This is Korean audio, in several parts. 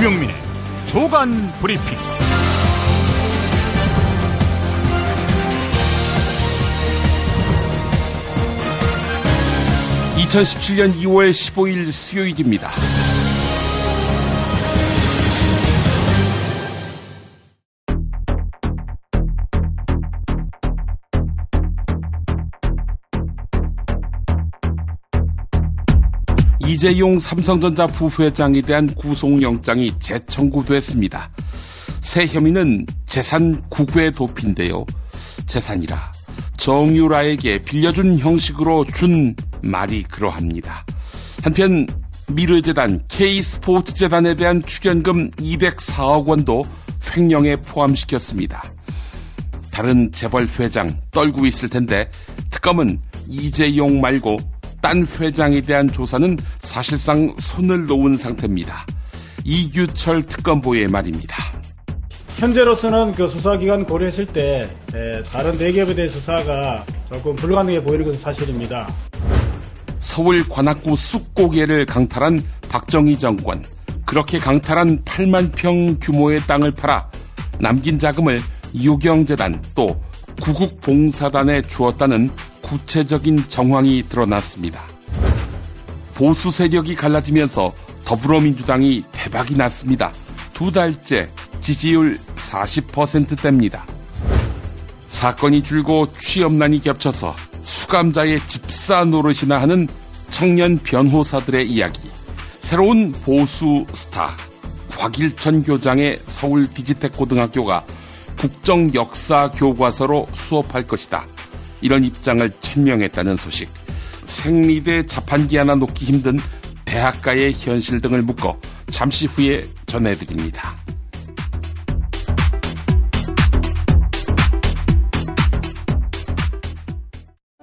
김용민의 조간 브리핑. 2017년 2월 15일 수요일입니다. 이재용 삼성전자 부회장에 대한 구속영장이 재청구됐습니다. 새 혐의는 재산 국외 도피인데요. 재산이라 정유라에게 빌려준 형식으로 준 말이 그러합니다. 한편 미르재단, K스포츠재단에 대한 출연금 204억 원도 횡령에 포함시켰습니다. 다른 재벌 회장 떨고 있을 텐데 특검은 이재용 말고 딴 회장에 대한 조사는 사실상 손을 놓은 상태입니다. 이규철 특검보의 말입니다. 현재로서는 그 수사기관 고려했을 때 다른 대기업에 대해 수사가 조금 불가능해 보이는 것은 사실입니다. 서울 관악구 쑥고개를 강탈한 박정희 정권. 그렇게 강탈한 8만 평 규모의 땅을 팔아 남긴 자금을 유경재단 또 구국봉사단에 주었다는 구체적인 정황이 드러났습니다. 보수 세력이 갈라지면서 더불어민주당이 대박이 났습니다. 2달째 지지율 40%대입니다. 사건이 줄고 취업난이 겹쳐서 수감자의 집사 노릇이나 하는 청년 변호사들의 이야기. 새로운 보수 스타 곽일천 교장의 서울 디지텍 고등학교가 국정역사 교과서로 수업할 것이다. 이런 입장을 천명했다는 소식. 생리대 자판기 하나 놓기 힘든 대학가의 현실 등을 묶어 잠시 후에 전해드립니다.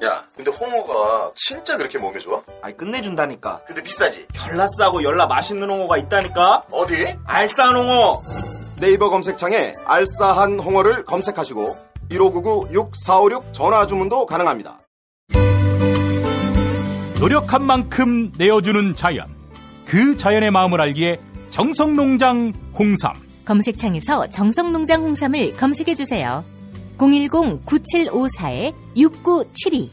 야, 근데 홍어가 진짜 그렇게 몸에 좋아? 아니 끝내준다니까. 근데 비싸지? 열나 싸고 열나 맛있는 홍어가 있다니까. 어디? 알싸한 홍어. 네이버 검색창에 알싸한 홍어를 검색하시고 1599-6456 전화 주문도 가능합니다. 노력한 만큼 내어주는 자연. 그 자연의 마음을 알기에 정성농장 홍삼. 검색창에서 정성농장 홍삼을 검색해주세요. 010-9754-6972.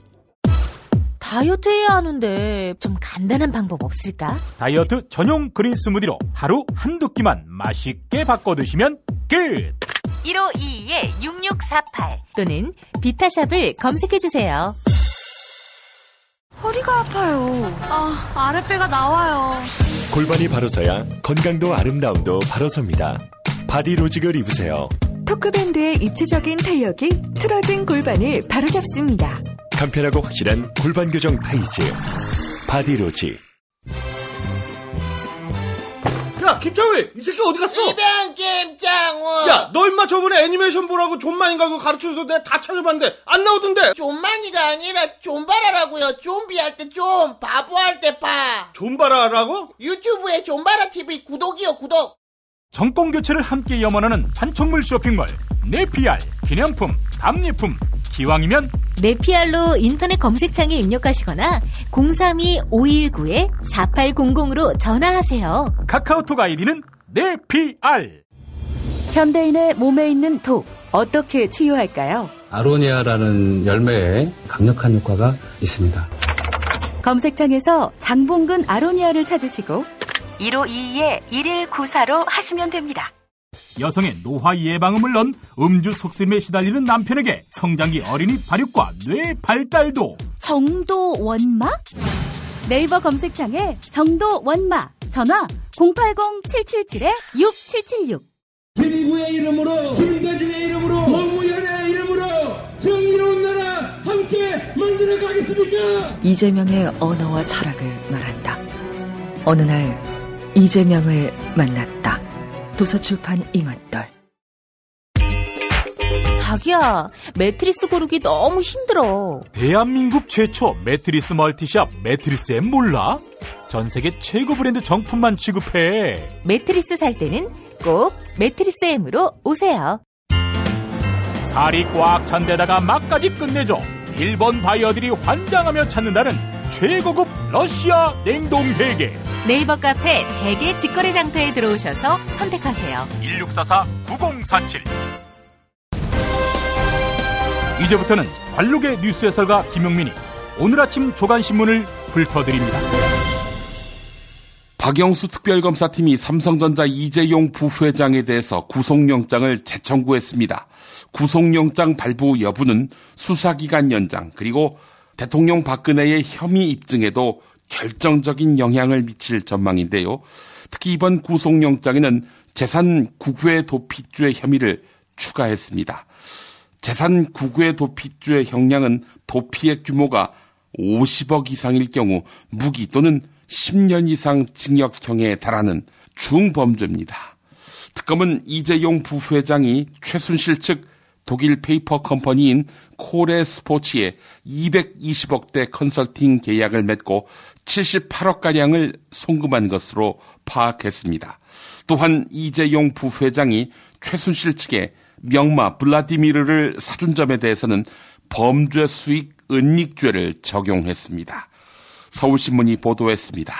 다이어트 해야 하는데 좀 간단한 방법 없을까? 다이어트 전용 그린 스무디로 하루 한두 끼만 맛있게 바꿔 드시면 끝! 1522-6648 또는 비타샵을 검색해주세요. 허리가 아파요. 아랫배가 나와요. 골반이 바로 서야 건강도 아름다움도 바로 섭니다. 바디로직을 입으세요. 토크밴드의 입체적인 탄력이 틀어진 골반을 바로잡습니다. 간편하고 확실한 골반 교정 타이즈 바디로직. 야, 김창회! 이 새끼 어디 갔어? 이병 김창호! 야, 너 임마 저번에 애니메이션 보라고 존만인가 그거 가르쳐줘서 내가 다 찾아봤는데 안 나오던데? 존만이가 아니라 존바라라고요. 좀비 할 때 좀, 바보 할 때 바. 존바라라고? 유튜브에 존바라TV 구독이요, 구독. 정권 교체를 함께 염원하는 판촉물 쇼핑몰 네피알. 기념품, 답례품, 기왕이면 네피알로 인터넷 검색창에 입력하시거나 032-519-4800으로 전화하세요. 카카오톡 아이디는 네피알. 현대인의 몸에 있는 독, 어떻게 치유할까요? 아로니아라는 열매에 강력한 효과가 있습니다. 검색창에서 장봉근 아로니아를 찾으시고 1522-1194로 하시면 됩니다. 여성의 노화 예방을 물론 음주 속셈에 시달리는 남편에게 성장기 어린이 발육과 뇌 발달도. 정도 원마? 네이버 검색창에 정도 원마. 전화 080-777-6776. 김구의 이름으로, 김대중의 이름으로, 노무현의 이름으로 정의로운 나라 함께 만들어 가겠습니까? 이재명의 언어와 철학을 말한다. 어느 날 이재명을 만났다. 도서출판 이맛돌. 자기야, 매트리스 고르기 너무 힘들어. 대한민국 최초 매트리스 멀티샵 매트리스엠 몰라? 전세계 최고 브랜드 정품만 취급해. 매트리스 살 때는 꼭 매트리스엠으로 오세요. 살이 꽉 찬 데다가 막까지 끝내줘. 일본 바이어들이 환장하며 찾는다는 최고급 러시아 냉동 대게. 네이버 카페 대게 직거래 장터에 들어오셔서 선택하세요. 1644-9047. 이제부터는 관록의 뉴스 해설가 김용민이 오늘 아침 조간신문을 훑어드립니다. 박영수 특별검사팀이 삼성전자 이재용 부회장에 대해서 구속영장을 재청구했습니다. 구속영장 발부 여부는 수사기간 연장 그리고 대통령 박근혜의 혐의 입증에도 결정적인 영향을 미칠 전망인데요. 특히 이번 구속영장에는 재산 국외 도피죄 혐의를 추가했습니다. 재산 국외 도피죄 형량은 도피의 규모가 50억 이상일 경우 무기 또는 10년 이상 징역형에 달하는 중범죄입니다. 특검은 이재용 부회장이 최순실 측 독일 페이퍼 컴퍼니인 코레 스포츠에 220억대 컨설팅 계약을 맺고 78억가량을 송금한 것으로 파악했습니다. 또한 이재용 부회장이 최순실 측에 명마 블라디미르를 사준 점에 대해서는 범죄 수익 은닉죄를 적용했습니다. 서울신문이 보도했습니다.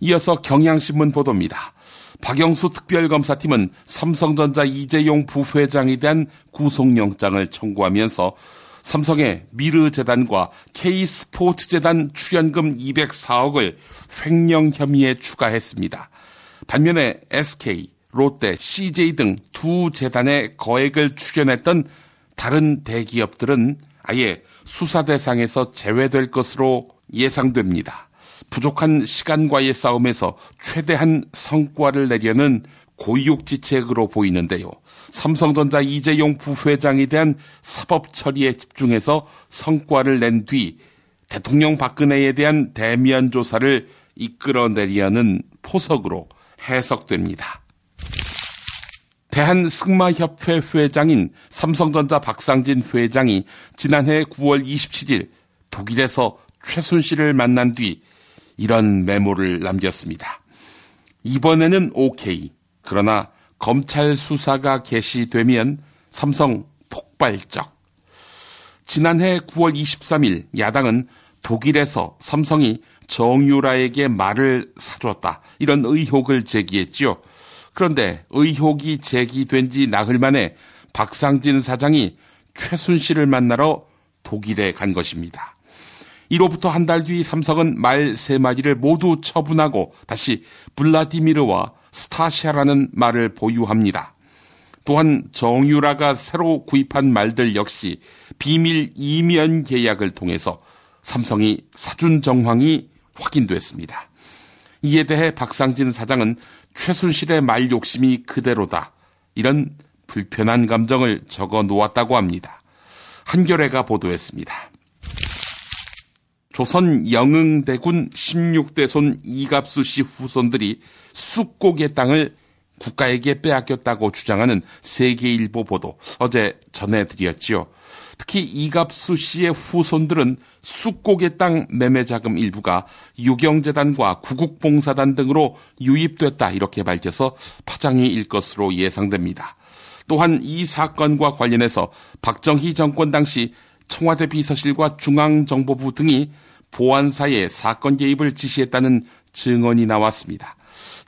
이어서 경향신문 보도입니다. 박영수 특별검사팀은 삼성전자 이재용 부회장에 대한 구속영장을 청구하면서 삼성의 미르재단과 K스포츠재단 출연금 204억을 횡령 혐의에 추가했습니다. 반면에 SK, 롯데, CJ 등 두 재단의 거액을 출연했던 다른 대기업들은 아예 수사 대상에서 제외될 것으로 예상됩니다. 부족한 시간과의 싸움에서 최대한 성과를 내려는 고육지책으로 보이는데요. 삼성전자 이재용 부회장에 대한 사법 처리에 집중해서 성과를 낸 뒤 대통령 박근혜에 대한 대면 조사를 이끌어내려는 포석으로 해석됩니다. 대한승마협회 회장인 삼성전자 박상진 회장이 지난해 9월 27일 독일에서 최순실을 만난 뒤 이런 메모를 남겼습니다. 이번에는 오케이. 그러나 검찰 수사가 개시되면 삼성 폭발적. 지난해 9월 23일 야당은 독일에서 삼성이 정유라에게 말을 사줬다. 이런 의혹을 제기했지요. 그런데 의혹이 제기된 지 나흘 만에 박상진 사장이 최순실을 만나러 독일에 간 것입니다. 이로부터 한 달 뒤 삼성은 말 3마리를 모두 처분하고 다시 블라디미르와 스타시아라는 말을 보유합니다. 또한 정유라가 새로 구입한 말들 역시 비밀 이면 계약을 통해서 삼성이 사준 정황이 확인됐습니다. 이에 대해 박상진 사장은 최순실의 말 욕심이 그대로다. 이런 불편한 감정을 적어 놓았다고 합니다. 한겨레가 보도했습니다. 조선 영흥대군 16대손 이갑수 씨 후손들이 쑥고개 땅을 국가에게 빼앗겼다고 주장하는 세계일보 보도 어제 전해드렸지요. 특히 이갑수 씨의 후손들은 쑥고개 땅 매매자금 일부가 유경재단과 구국봉사단 등으로 유입됐다 이렇게 밝혀서 파장이 일 것으로 예상됩니다. 또한 이 사건과 관련해서 박정희 정권 당시 청와대 비서실과 중앙정보부 등이 보안사에 사건 개입을 지시했다는 증언이 나왔습니다.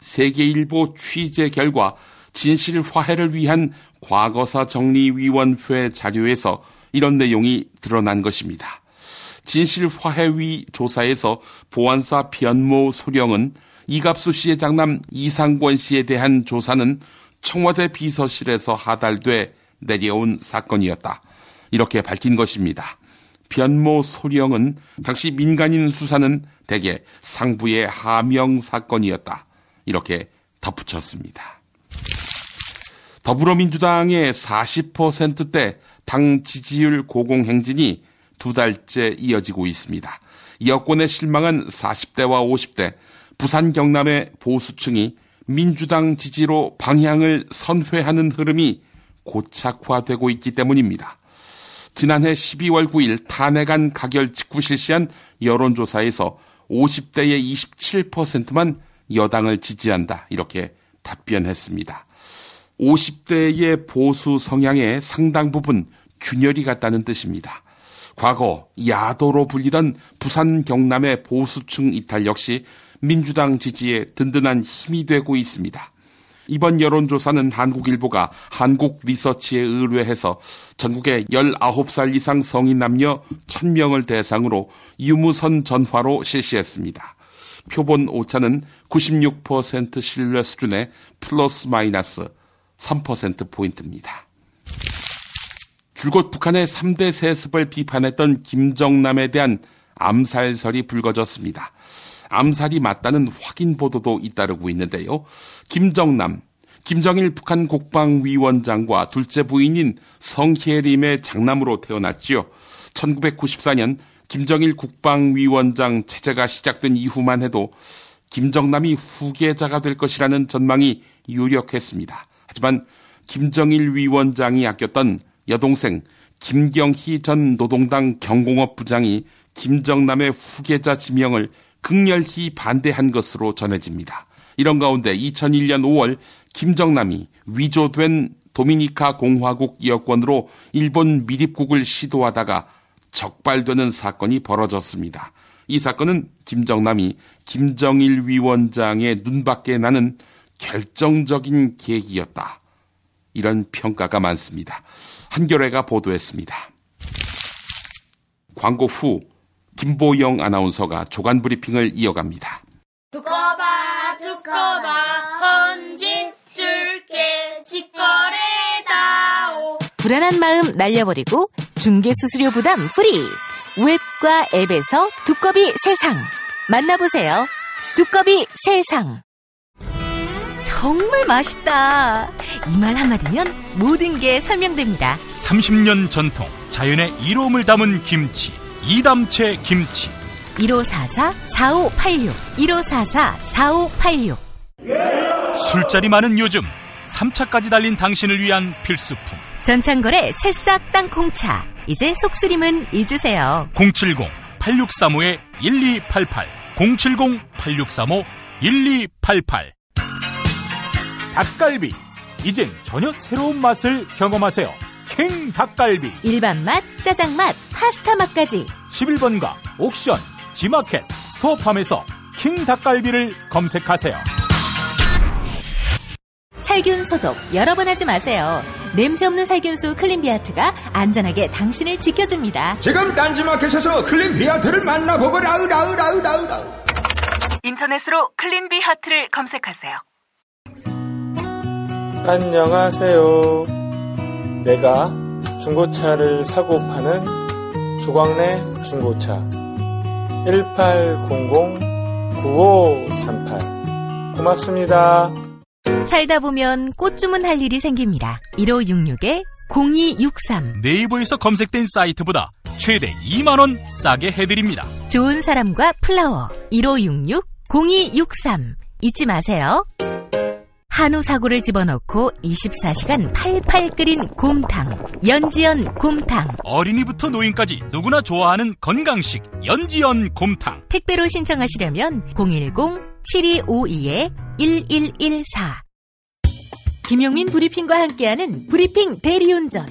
세계일보 취재 결과 진실 화해를 위한 과거사 정리위원회 자료에서 이런 내용이 드러난 것입니다. 진실 화해위 조사에서 보안사 변모 소령은 이갑수 씨의 장남 이상권 씨에 대한 조사는 청와대 비서실에서 하달돼 내려온 사건이었다. 이렇게 밝힌 것입니다. 변모 소령은 당시 민간인 수사는 대개 상부의 하명 사건이었다. 이렇게 덧붙였습니다. 더불어민주당의 40%대 당 지지율 고공행진이 2달째 이어지고 있습니다. 여권에 실망한 40대와 50대, 부산 경남의 보수층이 민주당 지지로 방향을 선회하는 흐름이 고착화되고 있기 때문입니다. 지난해 12월 9일 탄핵안 가결 직후 실시한 여론조사에서 50대의 27%만 여당을 지지한다. 이렇게 답변했습니다. 50대의 보수 성향의 상당 부분 균열이 같다는 뜻입니다. 과거 야도로 불리던 부산 경남의 보수층 이탈 역시 민주당 지지에 든든한 힘이 되고 있습니다. 이번 여론조사는 한국일보가 한국리서치에 의뢰해서 전국의 19살 이상 성인 남녀 1000명을 대상으로 유무선 전화로 실시했습니다. 표본 오차는 96% 신뢰 수준의 플러스 마이너스 3%포인트입니다. 줄곧 북한의 3대 세습을 비판했던 김정남에 대한 암살설이 불거졌습니다. 암살이 맞다는 확인 보도도 잇따르고 있는데요. 김정남, 김정일 북한 국방위원장과 둘째 부인인 성혜림의 장남으로 태어났지요. 1994년 김정일 국방위원장 체제가 시작된 이후만 해도 김정남이 후계자가 될 것이라는 전망이 유력했습니다. 하지만 김정일 위원장이 아꼈던 여동생 김경희 전 노동당 경공업 부장이 김정남의 후계자 지명을 극렬히 반대한 것으로 전해집니다. 이런 가운데 2001년 5월 김정남이 위조된 도미니카 공화국 여권으로 일본 밀입국을 시도하다가 적발되는 사건이 벌어졌습니다. 이 사건은 김정남이 김정일 위원장의 눈밖에 나는 결정적인 계기였다. 이런 평가가 많습니다. 한겨레가 보도했습니다. 광고 후 김보영 아나운서가 조간 브리핑을 이어갑니다. 두꺼봐 헌집 줄게 직거래다오. 불안한 마음 날려버리고 중개수수료 부담 프리. 웹과 앱에서 두꺼비 세상 만나보세요. 두꺼비 세상. 정말 맛있다. 이 말 한마디면 모든 게 설명됩니다. 30년 전통 자연의 이로움을 담은 김치, 이담채 김치. 1544-4586 1544-4586. 술자리 많은 요즘 3차까지 달린 당신을 위한 필수품 전창걸의 새싹 땅콩차. 이제 속쓰림은 잊으세요. 070-8635-1288 070-8635-1288. 닭갈비, 이젠 전혀 새로운 맛을 경험하세요. 킹 닭갈비. 일반 맛, 짜장 맛, 파스타 맛까지. 11번가 옥션, 지마켓, 스토어팜에서 킹 닭갈비를 검색하세요. 살균 소독 여러 번 하지 마세요. 냄새 없는 살균수 클린비아트가 안전하게 당신을 지켜줍니다. 지금 딴지마켓에서 클린비아트를 만나보거라. 인터넷으로 클린비아트를 검색하세요. 안녕하세요. 내가 중고차를 사고 파는 조광래 중고차 1800-9538 고맙습니다. 살다 보면 꽃 주문할 일이 생깁니다. 1566-0263 네이버에서 검색된 사이트보다 최대 2만원 싸게 해드립니다. 좋은 사람과 플라워 1566-0263 잊지 마세요. 한우 사고를 집어넣고 24시간 팔팔 끓인 곰탕 연지연 곰탕. 어린이부터 노인까지 누구나 좋아하는 건강식 연지연 곰탕. 택배로 신청하시려면 010-7252-1114. 김용민 브리핑과 함께하는 브리핑 대리운전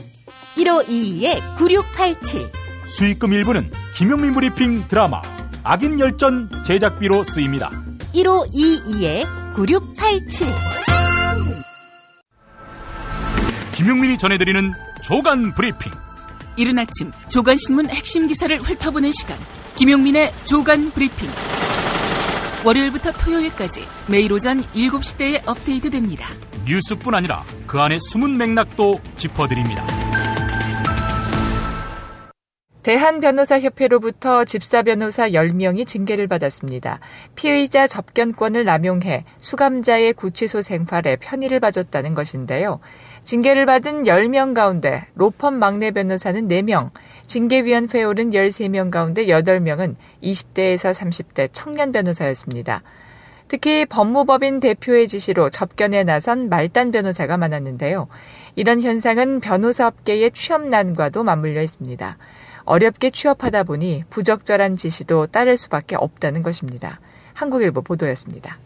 1522-9687. 수익금 일부는 김용민 브리핑 드라마 악인 열전 제작비로 쓰입니다. 1522-9687. 김용민이 전해드리는 조간 브리핑. 이른 아침 조간신문 핵심 기사를 훑어보는 시간, 김용민의 조간 브리핑. 월요일부터 토요일까지 매일 오전 7시대에 업데이트됩니다. 뉴스뿐 아니라 그 안에 숨은 맥락도 짚어드립니다. 대한변호사협회로부터 집사변호사 10명이 징계를 받았습니다. 피의자 접견권을 남용해 수감자의 구치소 생활에 편의를 봐줬다는 것인데요. 징계를 받은 10명 가운데 로펌 막내 변호사는 4명, 징계위원 회원은 13명 가운데 8명은 20대에서 30대 청년 변호사였습니다. 특히 법무법인 대표의 지시로 접견에 나선 말단 변호사가 많았는데요. 이런 현상은 변호사업계의 취업난과도 맞물려 있습니다. 어렵게 취업하다 보니 부적절한 지시도 따를 수밖에 없다는 것입니다. 한국일보 보도였습니다.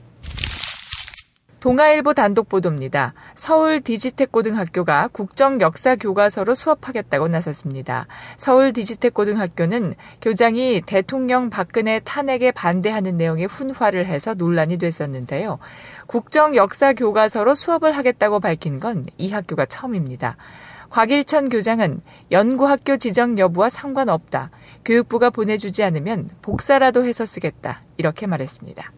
동아일보 단독 보도입니다. 서울 디지텍고등학교가 국정역사교과서로 수업하겠다고 나섰습니다. 서울 디지텍고등학교는 교장이 대통령 박근혜 탄핵에 반대하는 내용의 훈화를 해서 논란이 됐었는데요. 국정역사교과서로 수업을 하겠다고 밝힌 건 이 학교가 처음입니다. 곽일천 교장은 연구학교 지정 여부와 상관없다. 교육부가 보내주지 않으면 복사라도 해서 쓰겠다. 이렇게 말했습니다.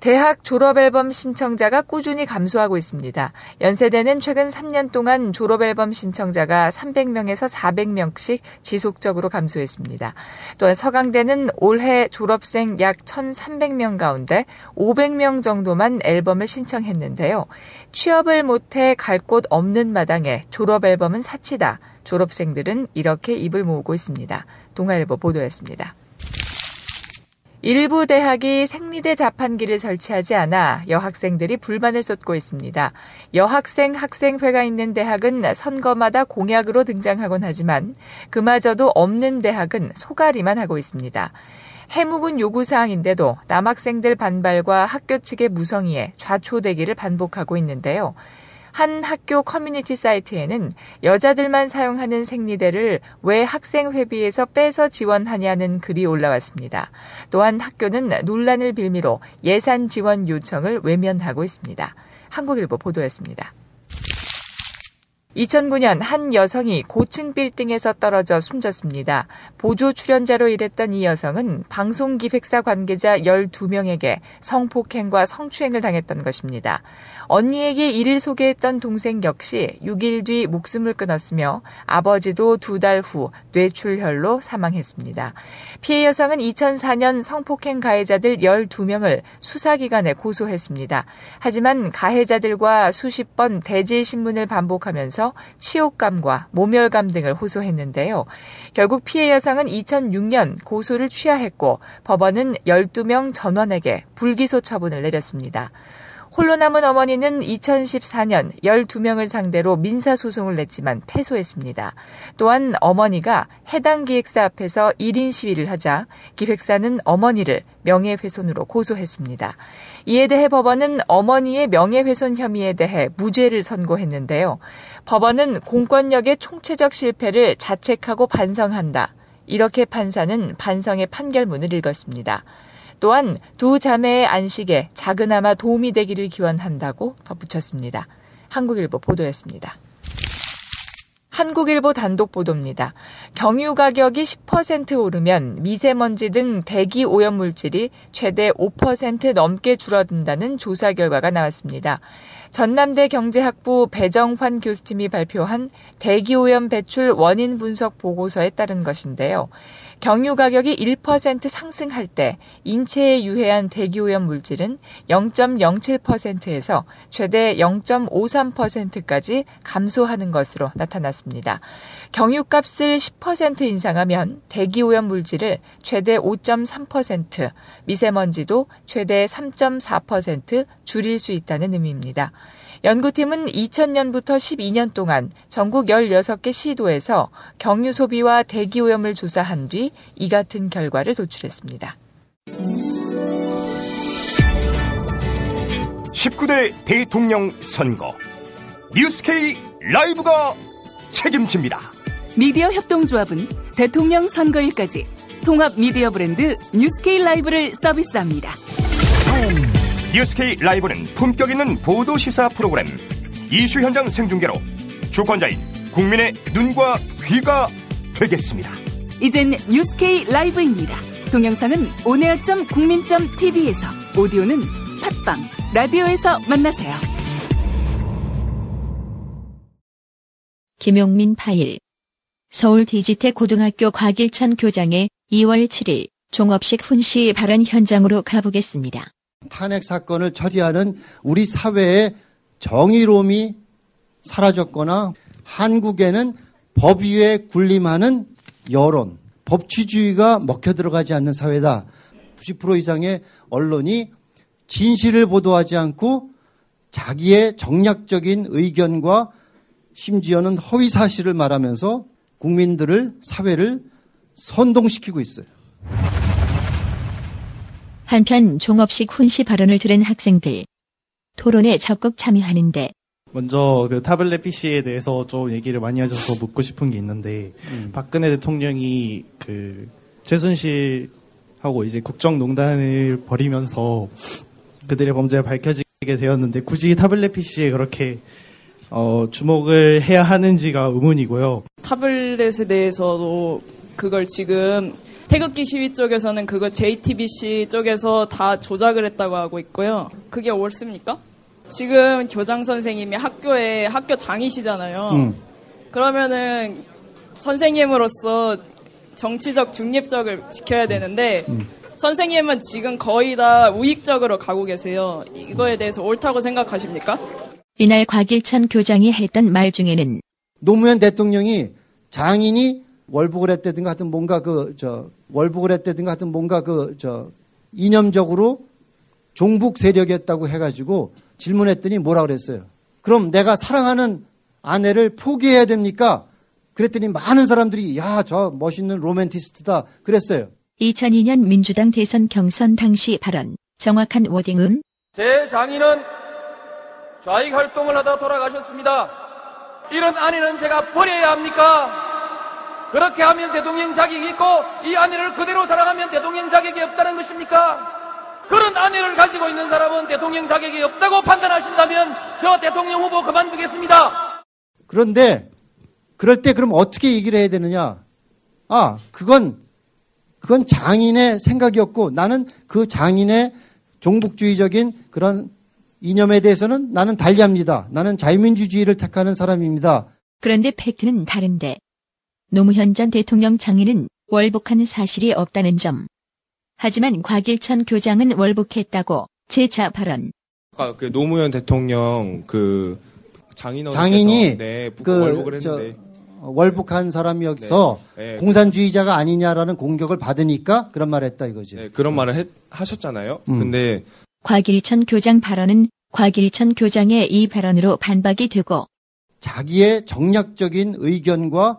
대학 졸업앨범 신청자가 꾸준히 감소하고 있습니다. 연세대는 최근 3년 동안 졸업앨범 신청자가 300명에서 400명씩 지속적으로 감소했습니다. 또한 서강대는 올해 졸업생 약 1,300명 가운데 500명 정도만 앨범을 신청했는데요. 취업을 못해 갈 곳 없는 마당에 졸업앨범은 사치다. 졸업생들은 이렇게 입을 모으고 있습니다. 동아일보 보도였습니다. 일부 대학이 생리대 자판기를 설치하지 않아 여학생들이 불만을 쏟고 있습니다. 여학생 학생회가 있는 대학은 선거마다 공약으로 등장하곤 하지만 그마저도 없는 대학은 소가리만 하고 있습니다. 해묵은 요구사항인데도 남학생들 반발과 학교 측의 무성의에 좌초되기를 반복하고 있는데요. 한 학교 커뮤니티 사이트에는 여자들만 사용하는 생리대를 왜 학생회비에서 빼서 지원하냐는 글이 올라왔습니다. 또한 학교는 논란을 빌미로 예산 지원 요청을 외면하고 있습니다. 한국일보 보도였습니다. 2009년 한 여성이 고층 빌딩에서 떨어져 숨졌습니다. 보조 출연자로 일했던 이 여성은 방송기획사 관계자 12명에게 성폭행과 성추행을 당했던 것입니다. 언니에게 이를 소개했던 동생 역시 6일 뒤 목숨을 끊었으며 아버지도 2달 후 뇌출혈로 사망했습니다. 피해 여성은 2004년 성폭행 가해자들 12명을 수사기관에 고소했습니다. 하지만 가해자들과 수십 번 대질신문을 반복하면서 치욕감과 모멸감 등을 호소했는데요. 결국 피해 여성은 2006년 고소를 취하했고 법원은 12명 전원에게 불기소 처분을 내렸습니다. 홀로 남은 어머니는 2014년 12명을 상대로 민사소송을 냈지만 패소했습니다. 또한 어머니가 해당 기획사 앞에서 1인 시위를 하자 기획사는 어머니를 명예훼손으로 고소했습니다. 이에 대해 법원은 어머니의 명예훼손 혐의에 대해 무죄를 선고했는데요. 법원은 공권력의 총체적 실패를 자책하고 반성한다. 이렇게 판사는 반성의 판결문을 읽었습니다. 또한 두 자매의 안식에 작은아마 도움이 되기를 기원한다고 덧붙였습니다. 한국일보 보도였습니다. 한국일보 단독 보도입니다. 경유 가격이 10% 오르면 미세먼지 등 대기 오염 물질이 최대 5% 넘게 줄어든다는 조사 결과가 나왔습니다. 전남대 경제학부 배정환 교수팀이 발표한 대기오염 배출 원인 분석 보고서에 따른 것인데요. 경유 가격이 1% 상승할 때 인체에 유해한 대기오염 물질은 0.07%에서 최대 0.53%까지 감소하는 것으로 나타났습니다. 경유값을 10% 인상하면 대기오염 물질을 최대 5.3%, 미세먼지도 최대 3.4% 줄일 수 있다는 의미입니다. 연구팀은 2000년부터 12년 동안 전국 16개 시도에서 경유 소비와 대기오염을 조사한 뒤 이 같은 결과를 도출했습니다. 19대 대통령 선거 뉴스K 라이브가 책임집니다. 미디어 협동조합은 대통령 선거일까지 통합 미디어 브랜드 뉴스K 라이브를 서비스합니다. 뉴스K 라이브는 품격 있는 보도 시사 프로그램, 이슈 현장 생중계로 주권자인 국민의 눈과 귀가 되겠습니다. 이젠 뉴스K 라이브입니다. 동영상은 온에어.국민.tv에서, 오디오는 팟빵, 라디오에서 만나세요. 김용민 파일. 서울 디지텍 고등학교 곽일천 교장의 2월 7일 종업식 훈시 발언 현장으로 가보겠습니다. 탄핵 사건을 처리하는 우리 사회의 정의로움이 사라졌거나 한국에는 법 위에 군림하는 여론, 법치주의가 먹혀 들어가지 않는 사회다. 90% 이상의 언론이 진실을 보도하지 않고 자기의 정략적인 의견과 심지어는 허위 사실을 말하면서 국민들을, 사회를 선동시키고 있어요. 한편 종업식 훈시 발언을 들은 학생들. 토론에 적극 참여하는데 먼저 그 타블렛 PC에 대해서 좀 얘기를 많이 하셔서 묻고 싶은 게 있는데 박근혜 대통령이 그 최순실하고 이제 국정농단을 벌이면서 그들의 범죄가 밝혀지게 되었는데 굳이 타블렛 PC에 그렇게 주목을 해야 하는지가 의문이고요. 타블렛에 대해서도 그걸 지금 태극기 시위 쪽에서는 그거 JTBC 쪽에서 다 조작을 했다고 하고 있고요. 그게 옳습니까? 지금 교장 선생님이 학교 장이시잖아요. 그러면은 선생님으로서 정치적 중립적을 지켜야 되는데 선생님은 지금 거의 다 우익적으로 가고 계세요. 이거에 대해서 옳다고 생각하십니까? 이날 곽일천 교장이 했던 말 중에는 노무현 대통령이 장인이 월북을 했다든가 하여튼 뭔가 이념적으로 종북 세력이었다고 해가지고 질문했더니 뭐라 그랬어요? 그럼 내가 사랑하는 아내를 포기해야 됩니까? 그랬더니 많은 사람들이 야, 저 멋있는 로맨티스트다 그랬어요. 2002년 민주당 대선 경선 당시 발언. 정확한 워딩은 제 장인은 좌익 활동을 하다 돌아가셨습니다. 이런 아내는 제가 버려야 합니까? 그렇게 하면 대통령 자격이 있고 이 아내를 그대로 사랑하면 대통령 자격이 없다는 것입니까? 그런 아내를 가지고 있는 사람은 대통령 자격이 없다고 판단하신다면 저 대통령 후보 그만두겠습니다. 그런데 그럴 때 그럼 어떻게 얘기를 해야 되느냐? 그건 장인의 생각이었고 나는 그 장인의 종북주의적인 그런 이념에 대해서는 나는 달리합니다. 나는 자유민주주의를 택하는 사람입니다. 그런데 팩트는 다른데 노무현 전 대통령 장인은 월북한 사실이 없다는 점. 하지만 곽일천 교장은 월북했다고 재차 발언. 아까 그 노무현 대통령 그 장인이 월북을 했는데 월북한 사람이어서 공산주의자가 아니냐라는 공격을 받으니까 그런 말을 했다 이거지. 네, 그런 말을 하셨잖아요. 근데 곽일천 교장 발언은 곽일천 교장의 이 발언으로 반박이 되고 자기의 정략적인 의견과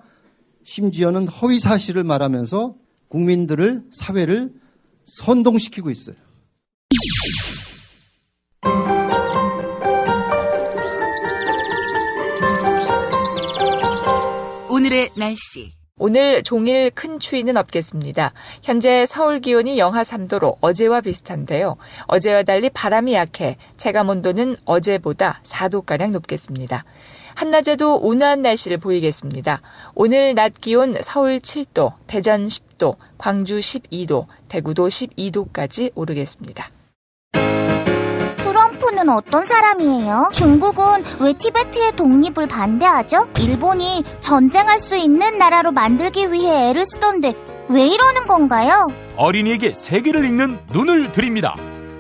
심지어는 허위 사실을 말하면서 국민들을 사회를 선동시키고 있어요. 오늘의 날씨. 오늘 종일 큰 추위는 없겠습니다. 현재 서울 기온이 영하 3도로 어제와 비슷한데요. 어제와 달리 바람이 약해 체감온도는 어제보다 4도가량 높겠습니다. 한낮에도 온화한 날씨를 보이겠습니다. 오늘 낮 기온 서울 7도, 대전 10도, 광주 12도, 대구도 12도까지 오르겠습니다. 트럼프는 어떤 사람이에요? 중국은 왜 티베트의 독립을 반대하죠? 일본이 전쟁할 수 있는 나라로 만들기 위해 애를 쓰던데 왜 이러는 건가요? 어린이에게 세계를 읽는 눈을 드립니다.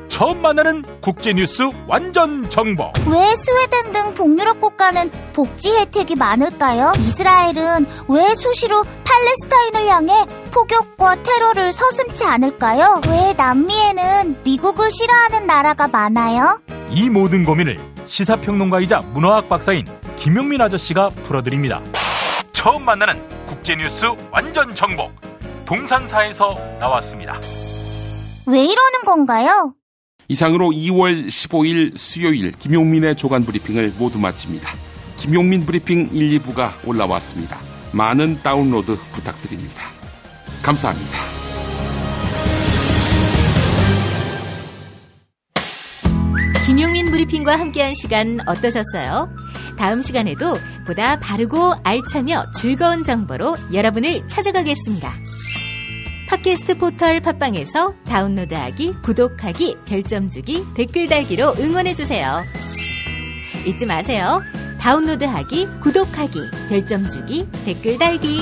처음 만나는 국제뉴스 완전 정보. 왜 스웨덴 등 북유럽 국가는 복지 혜택이 많을까요? 이스라엘은 왜 수시로 팔레스타인을 향해 폭격과 테러를 서슴지 않을까요? 왜 남미에는 미국을 싫어하는 나라가 많아요? 이 모든 고민을 시사평론가이자 문화학 박사인 김용민 아저씨가 풀어드립니다. 처음 만나는 국제뉴스 완전 정보. 동산사에서 나왔습니다. 왜 이러는 건가요? 이상으로 2월 15일 수요일 김용민의 조간 브리핑을 모두 마칩니다. 김용민 브리핑 1, 2부가 올라왔습니다. 많은 다운로드 부탁드립니다. 감사합니다. 김용민 브리핑과 함께한 시간 어떠셨어요? 다음 시간에도 보다 바르고 알차며 즐거운 정보로 여러분을 찾아가겠습니다. 팟캐스트 포털 팟빵에서 다운로드하기, 구독하기, 별점 주기, 댓글 달기로 응원해주세요. 잊지 마세요. 다운로드하기, 구독하기, 별점 주기, 댓글 달기.